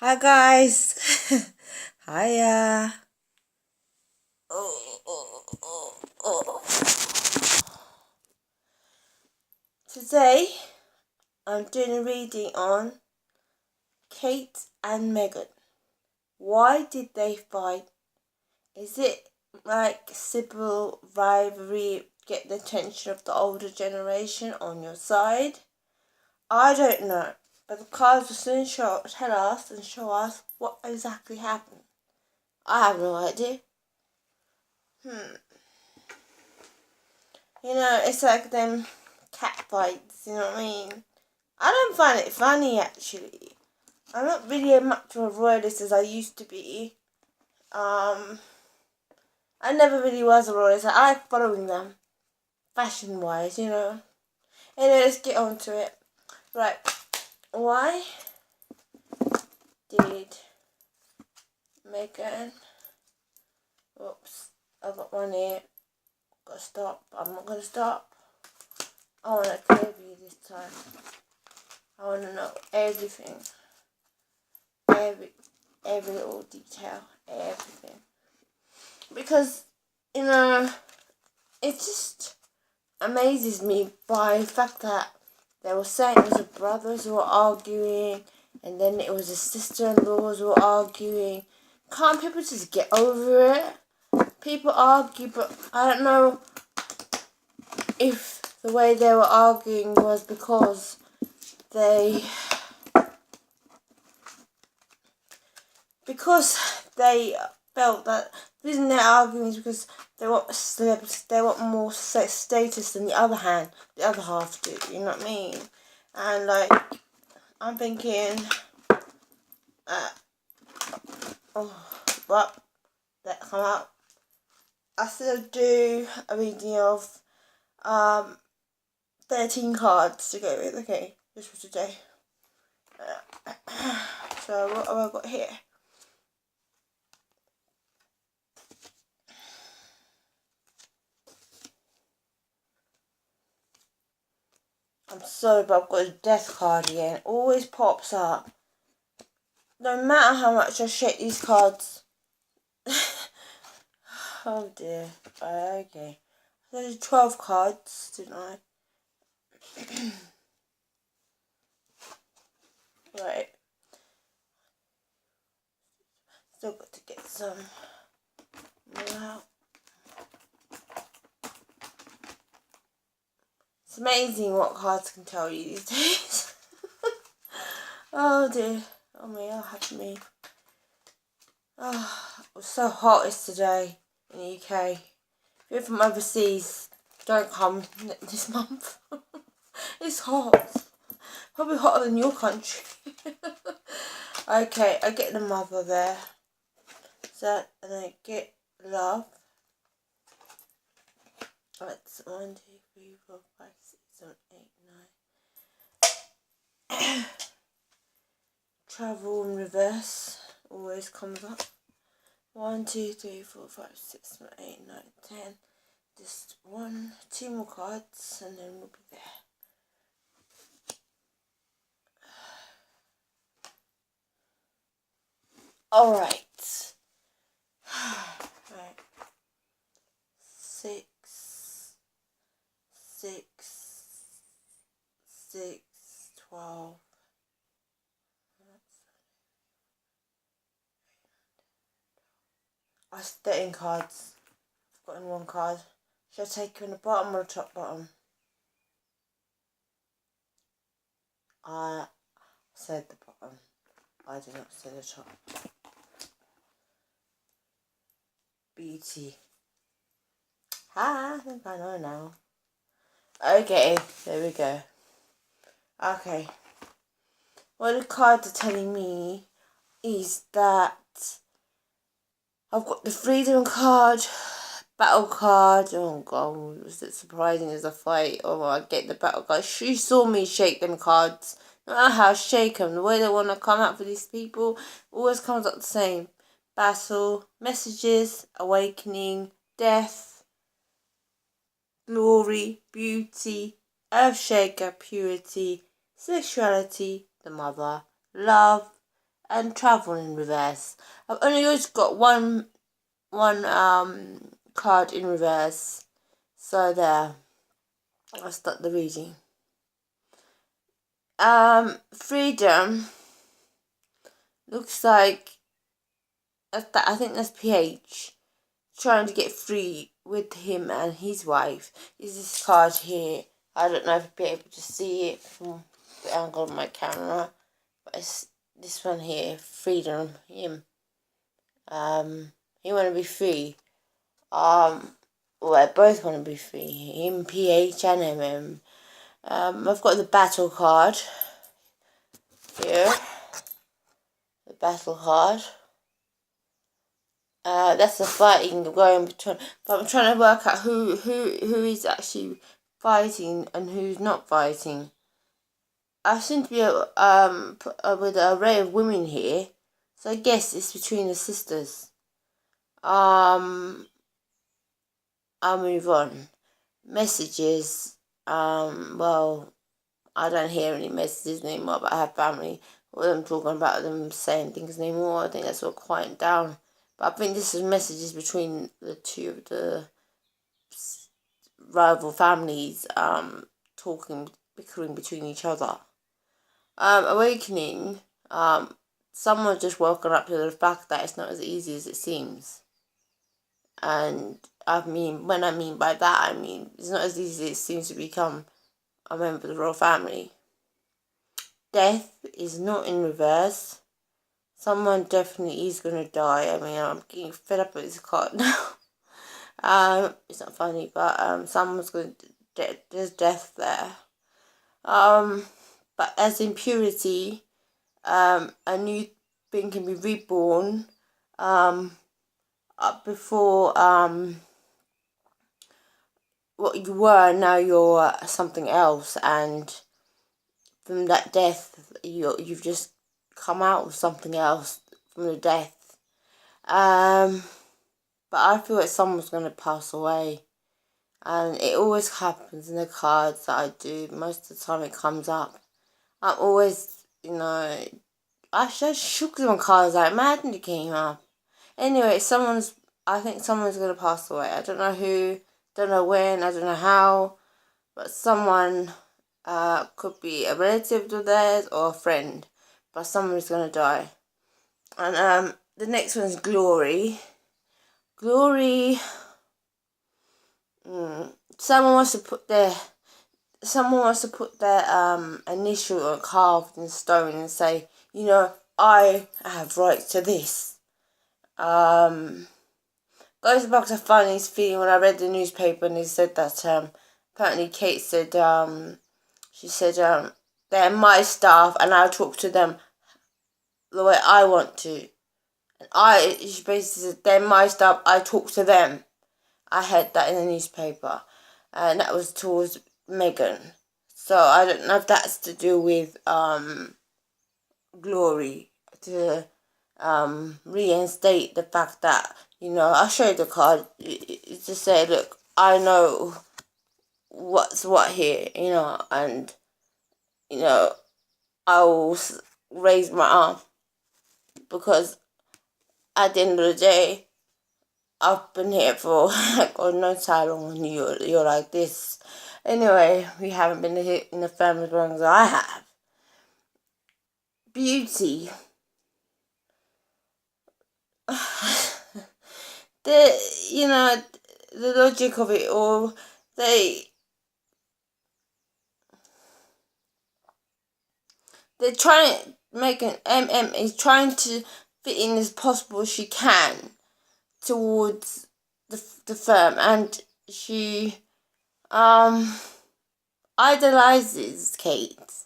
Hi guys. Hiya. Oh, oh, oh, oh. Today I'm doing a reading on Kate and Meghan. Why did they fight? Is it like civil rivalry, get the attention of the older generation on your side? I don't know, but the cards will soon tell us and show us what exactly happened. I have no idea. It's like them cat fights, you know what I mean? I don't find it funny, actually. I'm not really much of a royalist as I used to be. I never really was a royalist. I like following them, fashion-wise, Anyway, let's get on to it. Right, why did Meghan... Oops, I've got one here. Gotta stop. I'm not gonna stop. I want a clear view this time. I want to know everything. Every little detail. Everything. Because, it just amazes me by the fact that they were saying it was the brothers who were arguing, and then it was the sister-in-laws who were arguing. Can't people just get over it? People argue, but I don't know if the way they were arguing was because they felt that the reason they're arguing is because they want celebs, they want more status than the other half do, you know what I mean? And like, I'm thinking, that come out. I still do a reading of 13 cards to go with, okay, just for today. So what have I got here? I'm sorry, but I've got a death card again. It always pops up. No matter how much I shake these cards. Oh dear. Okay. There's 12 cards, didn't I? Right. Still got to get some more out. It's amazing what cards can tell you these days. Oh dear. Oh me, I'll have me. Oh, it was so hot yesterday in the UK. If you're from overseas, don't come this month. It's hot. Probably hotter than your country. Okay, I get the mother there. So, and I get love. That's 1, 2, 3, 4, 5, 6, 7, 8, 9. Travel in reverse always comes up. 1, 2, 3, 4, 5, 6, 7, 8, 9, 10. Just 1, 2 more cards and then we'll be there. Alright. Right. 6, 6, 6, 12. I 13 cards. I've gotten 1 card. Should I take you on the bottom or the top bottom? I said the bottom. I did not say the top. Beauty. I think I know now. Okay, there we go. Okay. What the cards are telling me is that I've got the freedom card, battle card. Oh god, was it surprising as a fight? Oh, I get the battle card. She saw me shake them cards. No matter how I shake them, the way they want to come out for these people always comes up the same. Battle, messages, awakening, death, glory, beauty, earthshaker, purity, sexuality, the mother, love, and travel in reverse. I've only just got one card in reverse. So there. I'll start the reading. Freedom looks like I think that's PH trying to get free with him and his wife. Is this card here? I don't know if I'll be able to see it from the angle of my camera, but it's this one here, freedom, him. He want to be free. Well, I both want to be free. Him, PH, and MM. I've got the battle card here. The battle card. That's the fighting going between. But I'm trying to work out who is actually fighting and who's not fighting. I seem to be with an array of women here, so I guess it's between the sisters. I'll move on. Messages. Well, I don't hear any messages anymore, but I have family with them talking about them saying things anymore. I think that's all quieted down. But I think this is messages between the two of the rival families, bickering between each other. Awakening, someone's just woken up to the fact that it's not as easy as it seems. And when I mean by that, I mean it's not as easy as it seems to become a member of the royal family. Death is not in reverse. Someone definitely is going to die. I mean, I'm getting fed up with this card now. It's not funny, but someone's going to there's death there. But as in purity, a new thing can be reborn. Before what you were, now you're something else, and from that death, you've just come out with something else from the death. But I feel like someone's going to pass away. And it always happens in the cards that I do. Most of the time it comes up. I'm always, I shook them cards like mad when it came up. Anyway, I think someone's going to pass away. I don't know who, don't know when, I don't know how. But someone could be a relative of theirs or a friend. But someone's going to die. And the next one's Glory. Glory. Someone wants to put their initial carved in stone and say, I have right to this. Goes back to Fanny's feeling when I read the newspaper and they said that apparently Kate said she said they're my staff and I'll talk to them the way I want to. And she basically said they're my staff, I talk to them. I heard that in the newspaper, and that was towards Meghan. So I don't know if that's to do with Glory, to reinstate the fact that, I'll show you the card. It's to say, look, I know what's what here, and, I will raise my arm because at the end of the day, I've been here for God knows how long, and you're like this. Anyway, we haven't been here in the family as long as I have. Beauty. The logic of it all. They're trying to make an is trying to fit in as possible as she can towards the firm, and she idolizes Kate.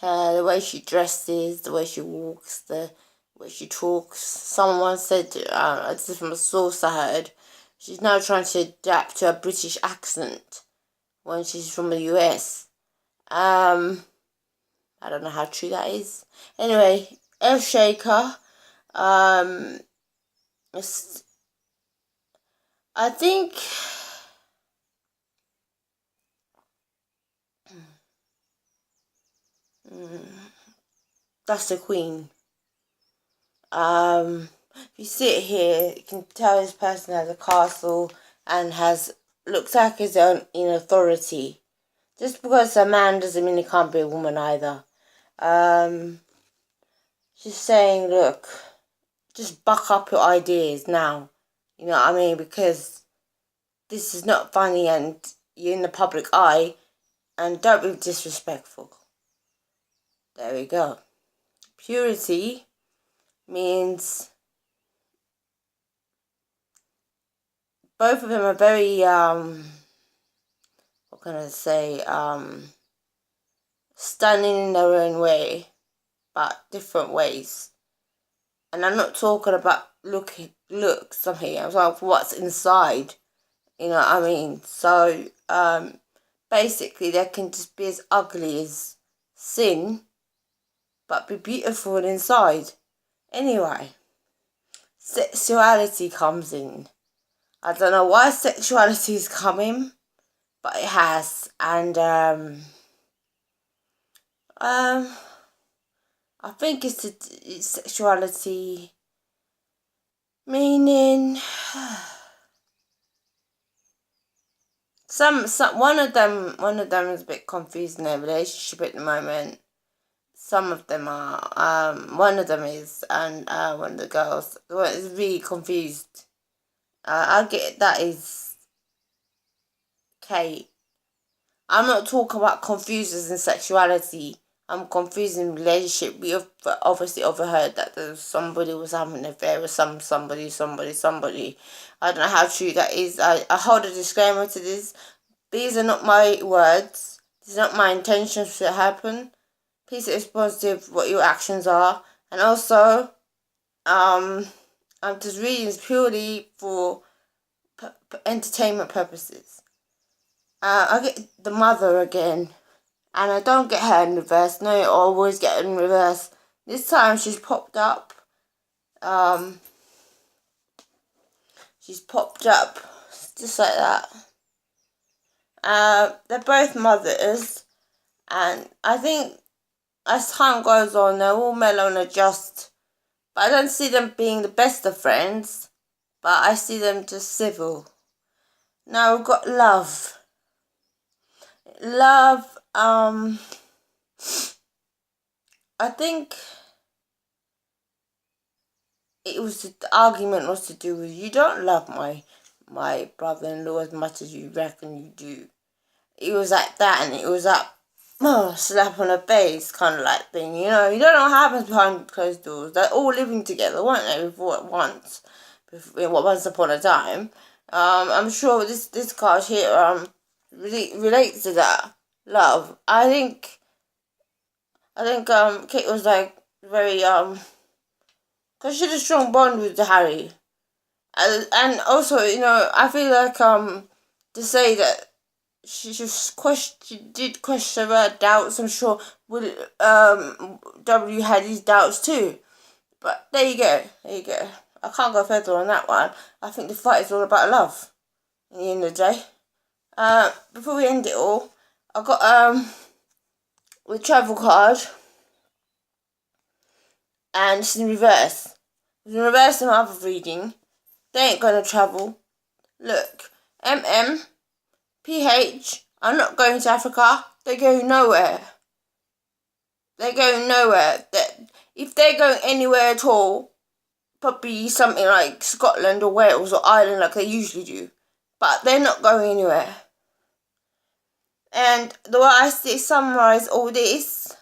The way she dresses, the way she walks, the way she talks. Someone said, this is from a source I heard, she's now trying to adapt to a British accent when she's from the US. I don't know how true that is. Anyway, Earth Shaker. I think that's the Queen. If you sit here, you can tell this person has a castle and looks like his own in authority. Just because a man doesn't mean he can't be a woman either. She's saying, look, just buck up your ideas now. You know what I mean? Because this is not funny and you're in the public eye, and don't be disrespectful. There we go. Purity means both of them are very, what can I say, stunning in their own way, but different ways. And I'm not talking about looks, I'm here. I'm talking about what's inside. You know what I mean? So, basically, they can just be as ugly as sin, but be beautiful inside. Anyway, sexuality comes in. I don't know why sexuality is coming, but it has. And, I think it's sexuality, meaning one of them is a bit confused in their relationship at the moment. Some of them are. One of them is, and one of the girls is really confused. I get that is Kate. I'm not talking about confusers in sexuality. I'm confusing relationship. We have obviously overheard that somebody was having an affair with somebody. I don't know how true that is. I hold a disclaimer to this. These are not my words. These are not my intentions to happen. Please be responsive what your actions are. And also, I'm just reading this purely for entertainment purposes. I get the mother again. And I don't get her in reverse. No, I always get her in reverse. This time she's popped up. She's popped up. Just like that. They're both mothers. And I think as time goes on, they're all mellow and adjust. But I don't see them being the best of friends. But I see them just civil. Now we've got love. Love, I think the argument was to do with, you don't love my brother-in-law as much as you reckon you do. It was like that, and it was like, slap on the face kind of like thing, you know. You don't know what happens behind closed doors. They're all living together, weren't they, once upon a time. I'm sure this card here really relates to that love. I think Kate was like very because she had a strong bond with Harry, and also, you know, I feel like to say that she did question her doubts. I'm sure W had his doubts too, but there you go. I can't go further on that one. I think the fight is all about love at the end of the day. Before we end it all, I've got the travel card, and it's in reverse. It's in reverse in my other reading. They ain't gonna travel. Look, PH are not going to Africa. They're going nowhere. If they're going anywhere at all, probably something like Scotland or Wales or Ireland like they usually do. But they're not going anywhere. And the way I summarise all this,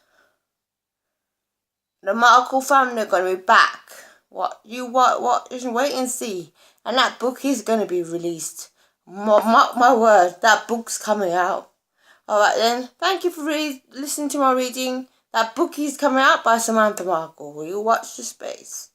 the Markle family are going to be back. What? Just wait and see. And that book is going to be released. Mark my word, that book's coming out. Alright then, thank you for listening to my reading. That book is coming out by Samantha Markle. Will you watch the space?